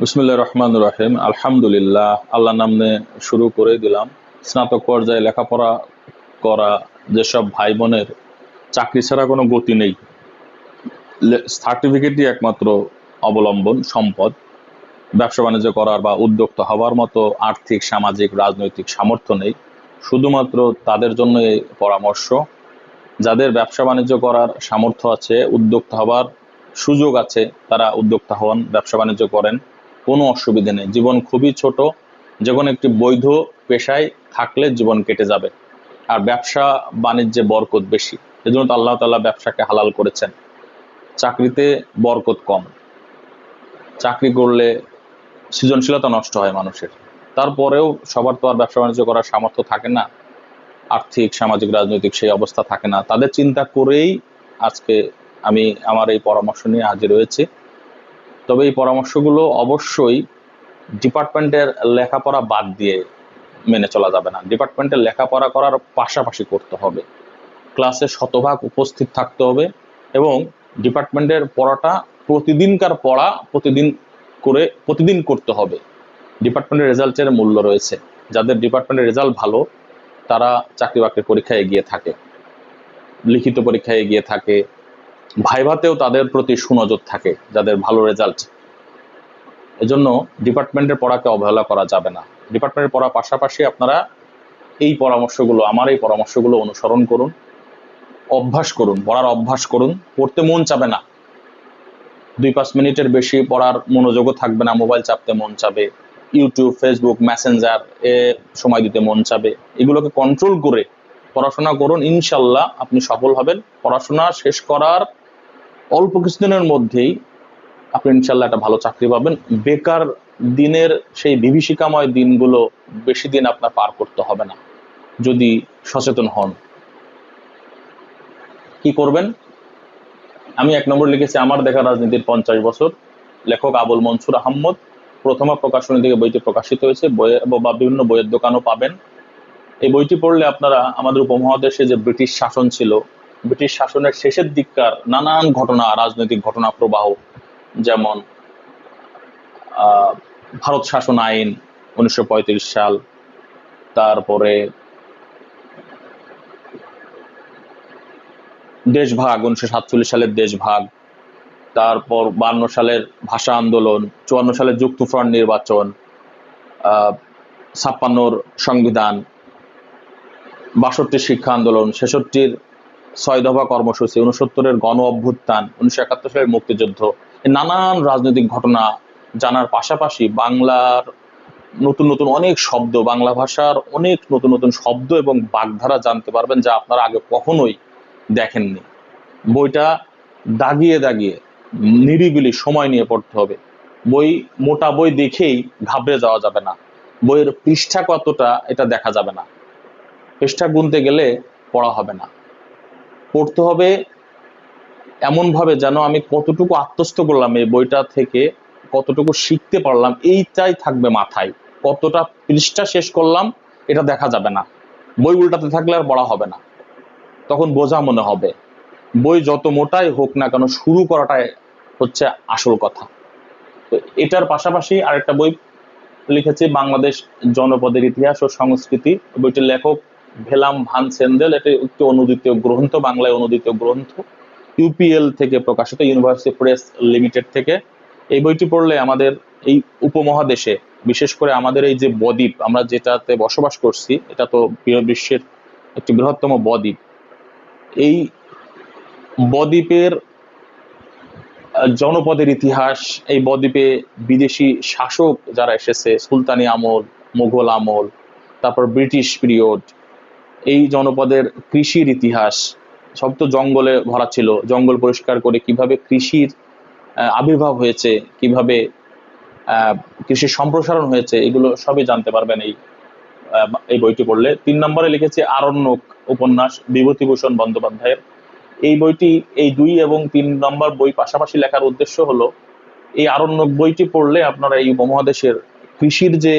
বিসমিল্লাহির রহমানির রহিম। আলহামদুলিল্লাহ, আল্লাহর নামে শুরু করে দিলাম। স্নাতক পর্যায়ে লেখাপড়া করা যেসব ভাই বোনের চাকরি ছাড়া কোনো গতি নেই, সার্টিফিকেটই একমাত্র অবলম্বন সম্পদ। ব্যবসা বাণিজ্য করার বা উদ্যোক্তা হওয়ার মতো আর্থিক, সামাজিক, রাজনৈতিক সামর্থ্য নেই। শুধুমাত্র তাদের জন্য এই পরামর্শ, যাদের ব্যবসা বাণিজ্য করার সামর্থ্য আছে, উদ্যোক্তা হবার সুযোগ আছে, তারা উদ্যোক্তা হন, ব্যবসা বাণিজ্য করেন, কোনো অসুবিধে নেই। জীবন খুবই ছোট, যে কোনো একটি বৈধ পেশায় থাকলে জীবন কেটে যাবে। আর ব্যবসা বাণিজ্যে বরকত বেশি, এজন্য তো আল্লাহ তাআলা ব্যবসাকে হালাল করেছেন। চাকরিতে বরকত কম, চাকরি করলে সৃজনশীলতা নষ্ট হয় মানুষের। তারপরেও সবার তো আর ব্যবসা বাণিজ্য করার সামর্থ্য থাকে না, আর্থিক, সামাজিক, রাজনৈতিক সেই অবস্থা থাকে না। তাদের চিন্তা করেই আজকে আমি আমার এই পরামর্শ নিয়ে হাজির হয়েছি। তবে এই পরামর্শগুলো অবশ্যই ডিপার্টমেন্টের লেখাপড়া বাদ দিয়ে মেনে চলা যাবে না। ডিপার্টমেন্টের লেখাপড়া করার পাশাপাশি করতে হবে, ক্লাসে শতভাগ উপস্থিত থাকতে হবে এবং ডিপার্টমেন্টের পড়াটা প্রতিদিনকার পড়া প্রতিদিন করতে হবে। ডিপার্টমেন্টের রেজাল্টের মূল্য রয়েছে। যাদের ডিপার্টমেন্টের রেজাল্ট ভালো, তারা চাকরি বাকরির পরীক্ষায় এগিয়ে থাকে, লিখিত পরীক্ষায় এগিয়ে থাকে, ভাইভাতেও তাদের প্রতি সুনজর থাকে যাদের ভালো রেজাল্ট। এজন্য ডিপার্টমেন্টের পড়াকে অবহেলা করা যাবে না। ডিপার্টমেন্টের পড়ার পাশাপাশি আপনারা আমার এই পরামর্শগুলো অনুসরণ করুন, অভ্যাস করুন, পড়ার অভ্যাস করুন। পড়তে মন চাবে না, 2-5 মিনিটের বেশি পড়ার মনোযোগও থাকবে না, মোবাইল চাপতে মন চাবে, ইউটিউব, ফেসবুক, মেসেঞ্জার এ সময় দিতে মন চাবে। এগুলোকে কন্ট্রোল করে পড়াশোনা করুন, ইনশাল্লাহ আপনি সফল হবেন। পড়াশোনা শেষ করার অল্প কিছুদিনের মধ্যেই আপনি ইনশাল্লাহ একটা ভালো চাকরি পাবেন। বেকার দিনের সেই বিভীষিকাময় দিনগুলো বেশি দিন আপনার পার করতে হবে না যদি সচেতন হন। কি করবেন? আমি 1 নম্বর লিখেছি আমার দেখা রাজনীতির 50 বছর। লেখক আবুল মনসুর আহমদ। প্রথমা প্রকাশনী থেকে বইটি প্রকাশিত হয়েছে, বা বিভিন্ন বইয়ের দোকানও পাবেন। এই বইটি পড়লে আপনারা আমাদের উপমহাদেশে যে ব্রিটিশ শাসন ছিল, ব্রিটিশ শাসনের শেষের দিককার নানান ঘটনা, রাজনৈতিক ঘটনা প্রবাহ, যেমন ভারত শাসন আইন 1935 সাল, তারপরে দেশভাগ 1947 সালের দেশভাগ, তারপর 52 সালের ভাষা আন্দোলন, 54 সালের যুক্তফ্রন্ট নির্বাচন, 56-র সংবিধান, 62-র শিক্ষা আন্দোলন, 66-র 6 দফা কর্মসূচি, 69-এর গণ অভ্যুত্থান, 1971 সালের মুক্তিযুদ্ধ। নানান রাজনৈতিক ঘটনা জানার পাশাপাশি বাংলার নতুন নতুন অনেক শব্দ, বাংলা ভাষার অনেক নতুন নতুন শব্দ এবং বাগধারা জানতে পারবেন, যা আপনারা আগে কখনোই দেখেননি। বইটা দাগিয়ে দাগিয়ে নিরিবিলি সময় নিয়ে পড়তে হবে। মোটা বই দেখেই ঘাবড়ে যাওয়া যাবে না। বইয়ের পৃষ্ঠা কতটা এটা দেখা যাবে না, পৃষ্ঠা গুনতে গেলে পড়া হবে না। পড়তে হবে এমনভাবে যেন আমি কতটুকু আত্মস্থ করলাম এই বইটা থেকে, কতটুকু শিখতে পারলাম, এইটাই থাকবে মাথায়। কতটা পৃষ্ঠা শেষ করলাম এটা দেখা যাবে না। বই উল্টাতে থাকলে আর পড়া হবে না, তখন বোঝা মনে হবে। বই যত মোটাই হোক না কেন, শুরু করাটাই হচ্ছে আসল কথা। তো এটার পাশাপাশি আরেকটা বই লিখেছি, বাংলাদেশ জনপদের ইতিহাস ও সংস্কৃতি। বইটির লেখক ভেলাম ভান সেন্দেল। এটি একটি অনুদিত গ্রন্থ, বাংলায় অনুদিত গ্রন্থ, ইউপিএল থেকে প্রকাশিত, ইউনিভার্সিটি প্রেস লিমিটেড থেকে। এই বইটি পড়লে আমাদের এই উপমহাদেশে, বিশেষ করে আমাদের এই যে বদ্বীপ আমরা যেটাতে বসবাস করছি, এটা তো বিশ্বের একটি বৃহত্তম বদ্বীপ। এই বদ্বীপের জনপদের ইতিহাস, এই বদ্বীপে বিদেশি শাসক যারা এসেছে, সুলতানি আমল, মুঘল আমল, তারপর ব্রিটিশ পিরিয়ড, এই জনপদের কৃষির ইতিহাস, সব তো জঙ্গলে ভরা ছিল। জঙ্গল পরিষ্কার করে কিভাবে কৃষির আবির্ভাব হয়েছে, কিভাবে কৃষির সম্প্রসারণ হয়েছে, এগুলো সবই জানতে পারবেন এই বইটি পড়লে। 3 নম্বরে লিখেছি আরণ্যক উপন্যাস, বিভূতিভূষণ বন্দ্যোপাধ্যায়ের। এই বইটি, এই 2 এবং 3 নম্বর বই পাশাপাশি লেখার উদ্দেশ্য হলো, এই আরণ্যক বইটি পড়লে আপনারা এই উপমহাদেশের কৃষির যে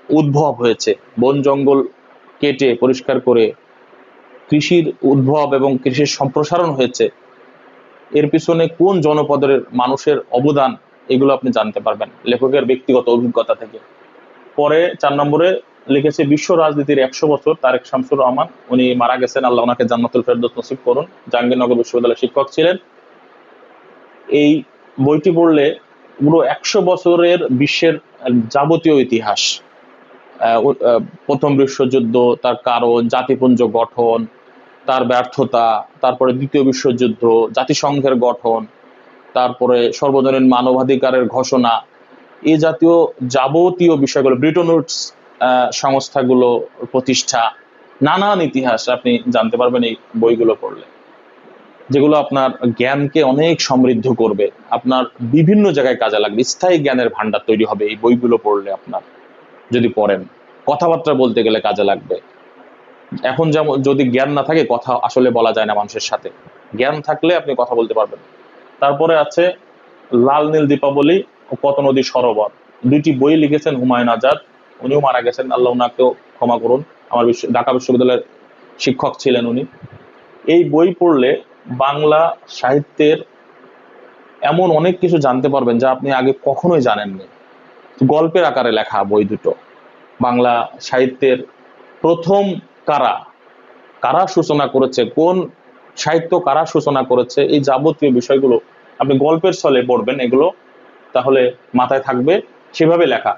উদ্ভব হয়েছে, বন জঙ্গল কেটে পরিষ্কার করে কৃষির উদ্ভব এবং কৃষির সম্প্রসারণ হয়েছে, এর পিছনে কোন জনপদের মানুষের অবদান এগুলো আপনি জানতে পারবেন লেখকের ব্যক্তিগত অভিজ্ঞতা থেকে। পরে 4 নম্বরে লিখেছে বিশ্ব রাজনীতির 100 বছর, তারেক শামসুর রহমান। উনি মারা গেছেন, আল্লাহ ওনাকে জান্নাতুল ফেরদৌস নসিব করুন। জাহাঙ্গীরনগর বিশ্ববিদ্যালয়ের শিক্ষক ছিলেন। এই বইটি পড়লে পুরো 100 বছরের বিশ্বের যাবতীয় ইতিহাস, প্রথম বিশ্বযুদ্ধ, তার কারণ, জাতিপুঞ্জ গঠন, তার ব্যর্থতা, তারপরে দ্বিতীয় বিশ্বযুদ্ধ, জাতিসংঘের গঠন, তারপরে সর্বজনীন মানবাধিকারের ঘোষণা, এই জাতীয় যাবতীয় বিষয়গুলো, ব্রিটন উডস সংস্থাগুলো প্রতিষ্ঠা, নানান ইতিহাস আপনি জানতে পারবেন এই বইগুলো পড়লে, যেগুলো আপনার জ্ঞানকে অনেক সমৃদ্ধ করবে, আপনার বিভিন্ন জায়গায় কাজে লাগবে, স্থায়ী জ্ঞানের ভান্ডার তৈরি হবে এই বইগুলো পড়লে। আপনার যদি পড়েন, কথাবার্তা বলতে গেলে কাজে লাগবে। এখন যেমন যদি জ্ঞান না থাকে, কথা আসলে বলা যায় না মানুষের সাথে, জ্ঞান থাকলে আপনি কথা বলতে পারবেন। তারপরে আছে লাল নীল দীপাবলি ও কত নদী সরোবর, দুইটি বই লিখেছেন হুমায়ুন আজাদ। উনিও মারা গেছেন, আল্লাহ ওনাকেও ক্ষমা করুন। আমার ঢাকা বিশ্ববিদ্যালয়ের শিক্ষক ছিলেন উনি। এই বই পড়লে বাংলা সাহিত্যের এমন অনেক কিছু জানতে পারবেন যা আপনি আগে কখনোই জানেননি। গল্পের আকারে লেখা বই দুটো। বাংলা সাহিত্যের প্রথম কারা কারা সূচনা করেছে, কোন সাহিত্য কারা সূচনা করেছে, এই যাবতীয় বিষয়গুলো আপনি গল্পের ছলে পড়বেন, এগুলো তাহলে মাথায় থাকবে, সেভাবে লেখা।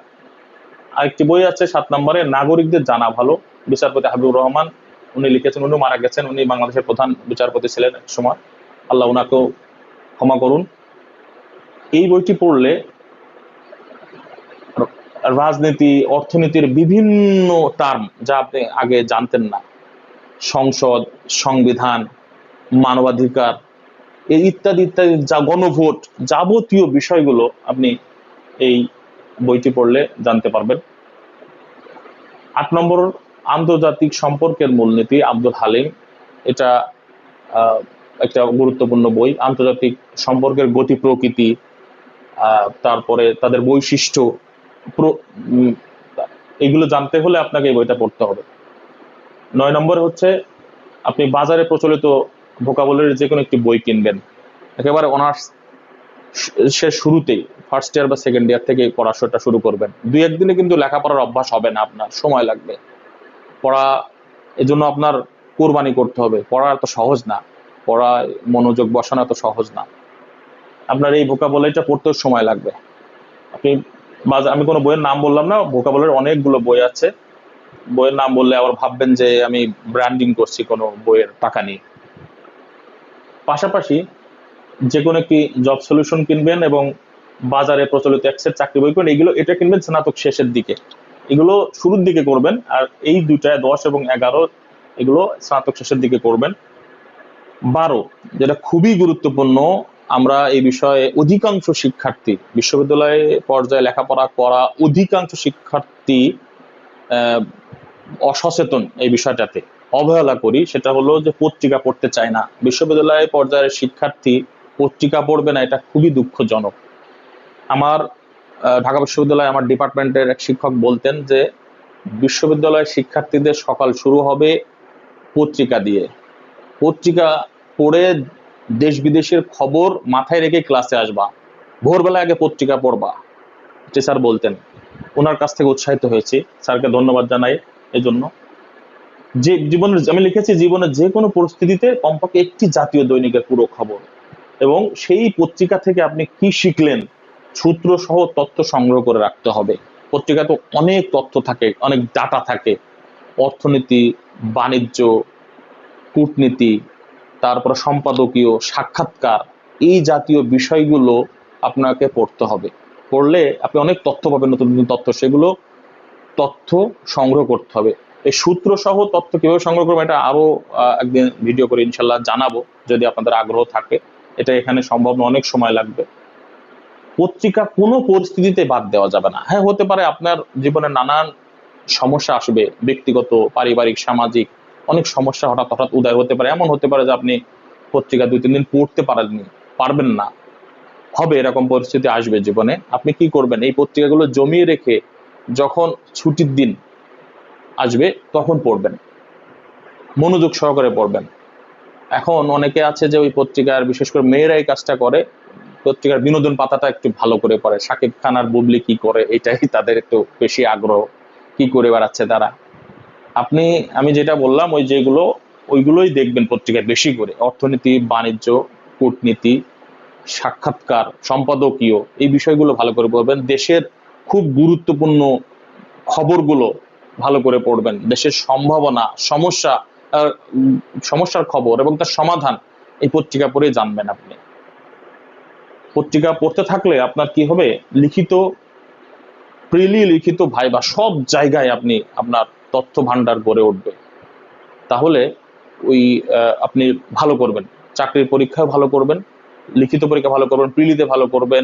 আরেকটি বই আছে 7 নম্বরে, নাগরিকদের জানা ভালো, বিচারপতি হাবিবুর রহমান। উনি লিখেছেন, উনি মারা গেছেন, উনি বাংলাদেশের প্রধান বিচারপতি ছিলেন এক সময়, আল্লাহ ওনাকেও ক্ষমা করুন। এই বইটি পড়লে রাজনীতি, অর্থনীতির বিভিন্ন টার্ম যা আপনি আগে জানতেন না, সংসদ, সংবিধান, মানবাধিকার, এই ইত্যাদি ইত্যাদি, যা গণভোট, যাবতীয় বিষয়গুলো আপনি এই বইটি পড়লে জানতে পারবেন। 8 নম্বর, আন্তর্জাতিক সম্পর্কের মূলনীতি, আব্দুল হালিম। এটা একটা গুরুত্বপূর্ণ বই। আন্তর্জাতিক সম্পর্কের গতি প্রকৃতি, তারপরে তাদের বৈশিষ্ট্য, এগুলো জানতে হলে আপনাকে এই বইটা পড়তে হবে। 9 নম্বরে হচ্ছে আপনি বাজারে প্রচলিত ভোকাবুলারির যে কোনো একটি বই কিনবেন, একেবারে অনার্স সে শুরুতেই ফার্স্ট ইয়ার বা সেকেন্ড ইয়ার থেকে পড়াশোনাটা শুরু করবেন। 2-1 দিনে কিন্তু লেখাপড়ার অভ্যাস হবে না, আপনার সময় লাগবে। পড়া এজন্য আপনার কোরবানি করতে হবে, পড়া এত সহজ না, পড়া মনোযোগ বসানো এত সহজ না। আপনার এই ভোকাবুলারিটা পড়তেও সময় লাগবে। আপনি আমি কোনো বইয়ের নাম বললাম না, ভোকাবুলারির অনেকগুলো বই আছে, বইয়ের নাম বললে আবার ভাববেন যে আমি ব্র্যান্ডিং করছি কোনো বইয়ের টাকা নিয়ে। পাশাপাশি যে কোনো একটি জব সলিউশন কিনবেন এবং বাজারে প্রচলিত এক্সের চাকরি বই কিনবেন, এটা কিনবেন স্নাতক শেষের দিকে, এগুলো শুরুর দিকে করবেন। আর এই দুইটায় 10 এবং 11 এগুলো স্নাতক শেষের দিকে করবেন। 12 যেটা খুবই গুরুত্বপূর্ণ, আমরা এই বিষয়ে অধিকাংশ শিক্ষার্থী, বিশ্ববিদ্যালয়ে পর্যায়ে লেখাপড়া করা অধিকাংশ শিক্ষার্থী অসচেতন এই বিষয়টাতে, অবহেলা করি, সেটা হলো যে পত্রিকা পড়তে চায় না। বিশ্ববিদ্যালয় পর্যায়ের শিক্ষার্থী পত্রিকা পড়বে না, এটা খুবই দুঃখজনক। আমার ঢাকা বিশ্ববিদ্যালয়ে আমার ডিপার্টমেন্টের এক শিক্ষক বলতেন যে বিশ্ববিদ্যালয়ের শিক্ষার্থীদের সকাল শুরু হবে পত্রিকা দিয়ে, পত্রিকা পড়ে দেশ বিদেশের খবর মাথায় রেখে ক্লাসে আসবা, ভোরবেলা আগে পত্রিকা পড়বা, স্যার বলতেন। ওনার কাছ থেকে উৎসাহিত হয়েছি, স্যারকে ধন্যবাদ জানাই এই জন্য। যে জীবনের, আমি লিখেছি, জীবনের যে কোনো পরিস্থিতিতে কমপক্ষে একটি জাতীয় দৈনিকের পুরো খবর, এবং সেই পত্রিকা থেকে আপনি কি শিখলেন সূত্র সহ তথ্য সংগ্রহ করে রাখতে হবে। পত্রিকা তো অনেক তথ্য থাকে, অনেক ডাটা থাকে, অর্থনীতি, বাণিজ্য, কূটনীতি, তারপর সম্পাদকীয়, সাক্ষাৎকার, এই জাতীয় বিষয়গুলো আপনাকে পড়তে হবে। পড়লে আপনি অনেক তথ্য পাবেন, নতুন নতুন তথ্য, সেগুলো তথ্য সংগ্রহ করতে হবে। এই সূত্র সহ তথ্য কিভাবে সংগ্রহ করবো এটা আরো একদিন ভিডিও করে ইনশাল্লাহ জানাবো, যদি আপনাদের আগ্রহ থাকে। এটা এখানে সম্ভব না, অনেক সময় লাগবে। পত্রিকা কোনো পরিস্থিতিতে বাদ দেওয়া যাবে না। হ্যাঁ, হতে পারে আপনার জীবনে নানান সমস্যা আসবে, ব্যক্তিগত, পারিবারিক, সামাজিক অনেক সমস্যা হঠাৎ হঠাৎ উদয় হতে পারে। এমন হতে পারে যে আপনি পত্রিকা 2-3 দিন পড়তে পারবেন না, হবে, এরকম পরিস্থিতি আসবে জীবনে। আপনি কি করবেন, এই পত্রিকাগুলো জমিয়ে রেখে যখন ছুটির দিন আসবে তখন পড়বেন, মনোযোগ সহকারে পড়বেন। এখন অনেকে আছে যে ওই পত্রিকার, বিশেষ করে মেয়েরা এই কাজটা করে, পত্রিকার বিনোদন পাতাটা একটু ভালো করে পড়ে, শাকিব খান আর বুবলি কি করে এটাই তাদের একটু বেশি আগ্রহ, কি করে বেড়াচ্ছে তারা। আপনি, আমি যেটা বললাম ওই যেগুলো, ওইগুলোই দেখবেন পত্রিকায় বেশি করে, অর্থনীতি, বাণিজ্য, কূটনীতি, সাক্ষাৎকার, সম্পাদকীয়, এই বিষয়গুলো ভালো করে পড়বেন। দেশের খুব গুরুত্বপূর্ণ খবরগুলো ভালো করে পড়বেন, দেশের সম্ভাবনা, সমস্যা, সমস্যার খবর এবং তার সমাধান এই পত্রিকা পড়ে জানবেন আপনি। পত্রিকা পড়তে থাকলে আপনার কি হবে, লিখিত, প্রিলি লিখিত ভাইবা সব জায়গায় আপনি আপনার তথ্য ভান্ডার গড়ে উঠবে। তাহলে ওই আপনি ভালো করবেন, চাকরির পরীক্ষায় ভালো করবেন, লিখিত পরীক্ষা ভালো করবেন, প্রিলিতে ভালো করবেন,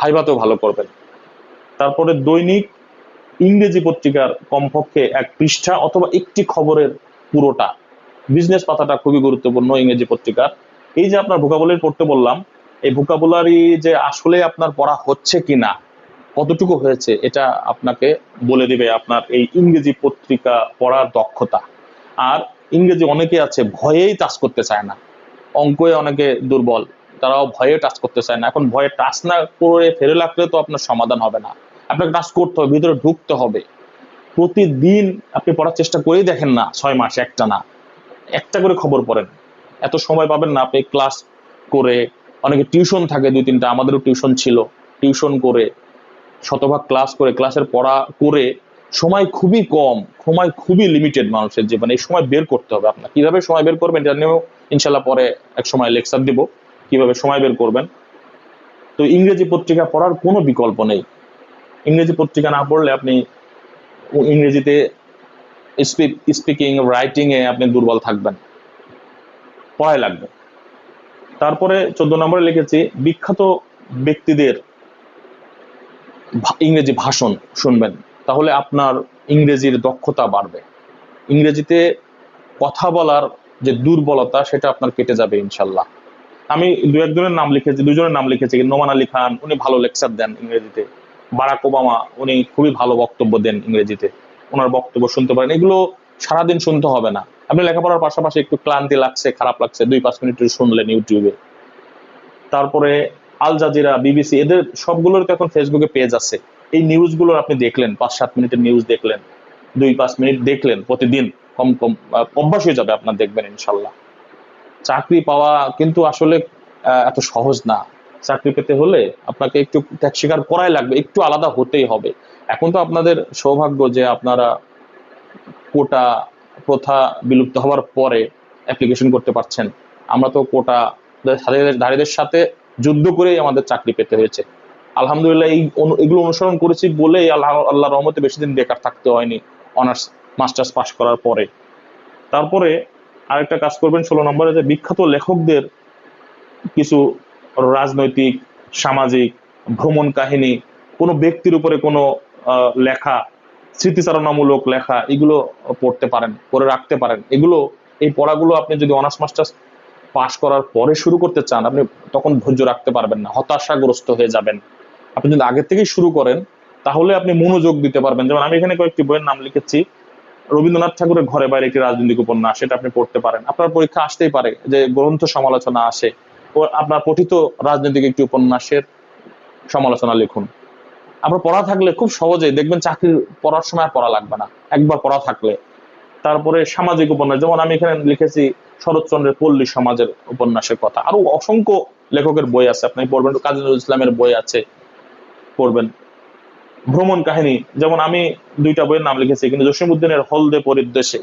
ভাইভাতেও ভালো করবেন। তারপরে দৈনিক ইংরেজি পত্রিকার কমপক্ষে 1 পৃষ্ঠা অথবা একটি খবরের পুরোটা, বিজনেস পাতাটা খুবই গুরুত্বপূর্ণ ইংরেজি পত্রিকার। এই যে আপনার ভোকাবুলারি পড়তে বললাম, এই ভোকাবুলারি যে আসলে আপনার পড়া হচ্ছে কিনা, কতটুকু হয়েছে, এটা আপনাকে বলে দিবে আপনার এই ইংরেজি পত্রিকা পড়ার দক্ষতা। আর ইংরেজি অনেকে আছে ভয়েই টাচ করতে চায় না, অঙ্কে অনেকে দুর্বল, তারাও ভয়ে টাচ করতে চায় না। এখন ভয়ে টাচ না করে ফেলে রাখলে তো আপনার সমাধান হবে না, আপনাকে টাচ করতে হবে, ভিতরে ঢুকতে হবে। প্রতিদিন আপনি পড়ার চেষ্টা করেই দেখেন না, 6 মাস একটা না, একটা করে খবর পড়েন। এত সময় পাবেন না আপনি ক্লাস করে, অনেকে টিউশন থাকে 2-3টা, আমাদেরও টিউশন ছিল, টিউশন করে, শতভাগ ক্লাস করে, ক্লাসের পড়া করে, সময় খুবই কম, সময় খুবই লিমিটেড মানুষের জীবনে। এই সময় বের করতে হবে আপনার। কিভাবে সময় বের করবেন এটা নিয়েও ইনশাল্লাহ পরে এক সময় লেকচার দিব, কিভাবে সময় বের করবেন। তো ইংরেজি পত্রিকা পড়ার কোনো বিকল্প নেই। ইংরেজি পত্রিকা না পড়লে আপনি ইংরেজিতে স্পিকিং, রাইটিং এ আপনি দুর্বল থাকবেন, পড়াই লাগবে। তারপরে 14 নম্বরে লিখেছি বিখ্যাত ব্যক্তিদের ইংরেজি ভাষণ শুনবেন, তাহলে আপনার ইংরেজির দক্ষতা বাড়বে। ইংরেজিতে কথা বলার যে দুর্বলতা সেটা আপনার কেটে যাবে ইনশাল্লাহ। আমি 2-1 জনের নাম লিখেছি, 2 জনের নাম লিখেছি। নোমান আলী খান, উনি ভালো লেকচার দেন ইংরেজিতে। বারাক ওবামা, উনি খুবই ভালো বক্তব্য দেন ইংরেজিতে, ওনার বক্তব্য শুনতে পারেন। এগুলো সারাদিন শুনতে হবে না, আপনি লেখাপড়ার পাশাপাশি একটু ক্লান্তি লাগছে, খারাপ লাগছে, 2-5 মিনিট শুনলেন ইউটিউবে। তারপরে আল জাজিরা, বিবিসি, এদের সবগুলোর তো এখন ফেসবুকে পেজ আছে, এই নিউজগুলো আপনি দেখলেন, 5-7 মিনিটের নিউজ দেখলেন, 2-5 মিনিট দেখলেন প্রতিদিন, কম কম অভ্যাস হয়ে যাবে আপনার, দেখবেন ইনশাল্লাহ। চাকরি পাওয়া কিন্তু আসলে এত সহজ না। চাকরি পেতে হলে আপনাকে একটু ত্যাগ স্বীকার করাই লাগবে, একটু আলাদা হতেই হবে। এখন তো আপনাদের সৌভাগ্য যে আপনারা কোটা প্রথা বিলুপ্ত হওয়ার পরে অ্যাপ্লিকেশন করতে পারছেন। আমরা তো কোটা ধারীদের সাথে যুদ্ধ করেই আমাদের চাকরি পেতে হয়েছে। আলহামদুলিল্লাহ এগুলো অনুসরণ করেছি বলেই আল্লাহ রহমতে বেশি দিন বেকার থাকতে হয়নি অনার্স মাস্টার্স পাস করার পরে। তারপরে আরেকটা কাজ করবেন 16 নম্বরে, যে বিখ্যাত লেখকদের কিছু রাজনৈতিক, সামাজিক, ভ্রমণ কাহিনী, কোনো ব্যক্তির উপরে কোনো লেখা, স্মৃতিচারণামূলক লেখা, এগুলো পড়তে পারেন, পড়ে রাখতে পারেন। এগুলো, এই পড়াগুলো আপনি যদি অনার্স মাস্টার্স পাস করার পরে শুরু করতে চান, আপনি তখন ধৈর্য রাখতে পারবেন না, হতাশাগ্রস্ত হয়ে যাবেন। আপনি যদি আগে থেকেই শুরু করেন তাহলে আপনি মনোযোগ দিতে পারবেন। যেমন আমি এখানে কয়েকটি বইয়ের নাম লিখেছি। রবীন্দ্রনাথ ঠাকুরের ঘরে বাইরে একটি রাজনৈতিক উপন্যাস, সেটা আপনি পড়তে পারেন। আপনার পরীক্ষা আসতেই পারে যে গ্রন্থ সমালোচনা আসে, ও আপনার পঠিত রাজনৈতিক একটি উপন্যাসের সমালোচনা লিখুন। আপনার পড়া থাকলে খুব সহজেই দেখবেন চাকরির পড়ার সময় আর পড়া লাগবে না, একবার পড়া থাকলে। তারপরে সামাজিক উপন্যাস, যেমন আমি এখানে লিখেছি শরৎচন্দ্রের পল্লী সমাজের উপন্যাসের কথা। আরো অসংখ্য লেখকের বই আছে, আপনি পড়বেন। কাজী নজরুল ইসলামের বই আছে, পড়বেন। ভ্রমণ কাহিনী, যেমন আমি 2টা বইয়ের নাম লিখেছি, কিন্তু জসীমউদ্দিনের হলদে পরিদ্দেশে,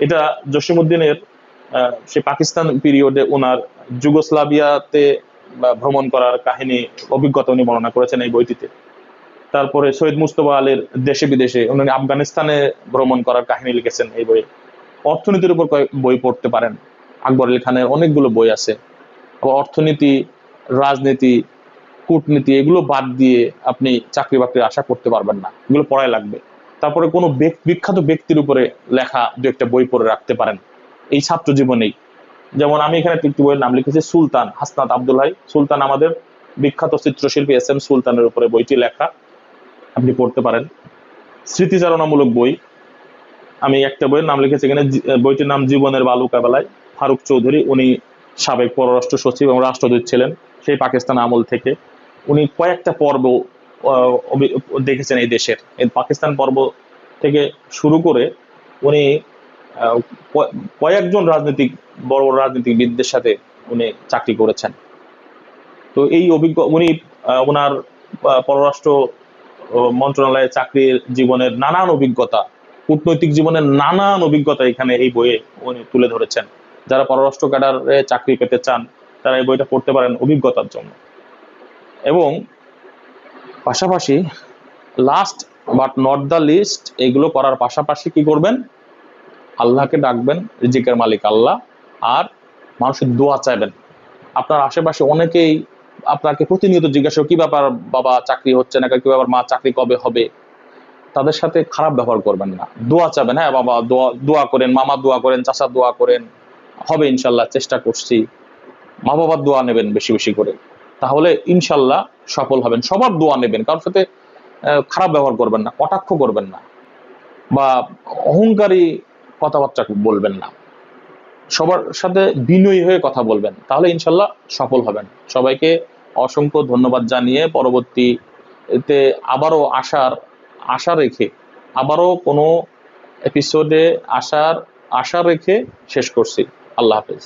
এটা জসীমউদ্দিনের সে পাকিস্তান পিরিয়ডে ওনার যুগোস্লাভিয়াতে ভ্রমণ করার কাহিনী, অভিজ্ঞতা উনি বর্ণনা করেছেন এই বইটিতে। তারপরে সৈয়দ মুস্তফা আলীর দেশে বিদেশে, উনি আফগানিস্তানে ভ্রমণ করার কাহিনী লিখেছেন এই বইয়ে। অর্থনীতির উপর বই পড়তে পারেন, আকবর আলী খানের অনেকগুলো বই আছে। আবার অর্থনীতি, রাজনীতি, কূটনীতি, এগুলো বাদ দিয়ে আপনি চাকরি বাকরির আশা করতে পারবেন না, এগুলো পড়াই লাগবে। তারপরে কোনো বিখ্যাত ব্যক্তির উপরে লেখা 2-একটা বই পড়ে রাখতে পারেন এই ছাত্র জীবনেই। যেমন আমি এখানে একটি বইয়ের নাম লিখেছি সুলতান, হাসনাত আব্দুল হাই সুলতান, আমাদের বিখ্যাত চিত্রশিল্পী এস এম সুলতানের উপরে বইটি লেখা, আপনি পড়তে পারেন। স্মৃতিচারণামূলক বই, আমি একটা বইয়ের নাম লিখেছি এখানে, বইটির নাম জীবনের বালুকা বেলায়, ফারুক চৌধুরী, উনি সাবেক পররাষ্ট্র সচিব এবং রাষ্ট্রদূত ছিলেন। সেই পাকিস্তান আমল থেকে উনি কয়েকটা পর্ব দেখেছেন এই দেশের। এই পাকিস্তান পর্ব থেকে শুরু করে উনি কয়েকজন বড় বড় রাজনীতিবিদদের সাথে উনি চাকরি করেছেন। তো এই উনি ওনার পররাষ্ট্র মন্ত্রণালয়ে চাকরির জীবনের নানান অভিজ্ঞতা, কূটনৈতিক জীবনের নানান অভিজ্ঞতা এখানে এই বইয়ে উনি তুলে ধরেছেন। যারা পররাষ্ট্র ক্যাডারে চাকরি পেতে চান তারা এই বইটা পড়তে পারেন অভিজ্ঞতার জন্য। এবং পাশাপাশি last but not the least, এগুলো করার পাশাপাশি কি করবেন? আল্লাহকে ডাকবেন, রিজিকের মালিক আল্লাহ, আর মানুষের দোয়া চাইবেন। আপনার আশেপাশে অনেকেই আপনাকে প্রতিনিয়ত জিজ্ঞাসা, কি ব্যাপার বাবা, চাকরি হচ্ছে না, কি ব্যাপার মা, চাকরি কবে হবে? তাদের সাথে খারাপ ব্যবহার করবেন না, দোয়া চাবেন। হ্যাঁ বাবা দোয়া করেন, মামা দোয়া করেন, চাচা দোয়া করেন, হবে ইনশাল্লাহ, চেষ্টা করছি। মা বাবার দোয়া নেবেন বেশি বেশি করে, তাহলে ইনশাল্লাহ সফল হবেন। সবার দোয়া নেবেন, কারোর সাথে খারাপ ব্যবহার করবেন না, কটাক্ষ করবেন না, বা অহংকারী কথাবার্তা বলবেন না। সবার সাথে বিনয়ী হয়ে কথা বলবেন, তাহলে ইনশাল্লাহ সফল হবেন। সবাইকে অসংখ্য ধন্যবাদ জানিয়ে পরবর্তীতে আবারও আশা রেখে আবারও কোনো এপিসোডে আশা রেখে শেষ করছি। আল্লাহ হাফেজ।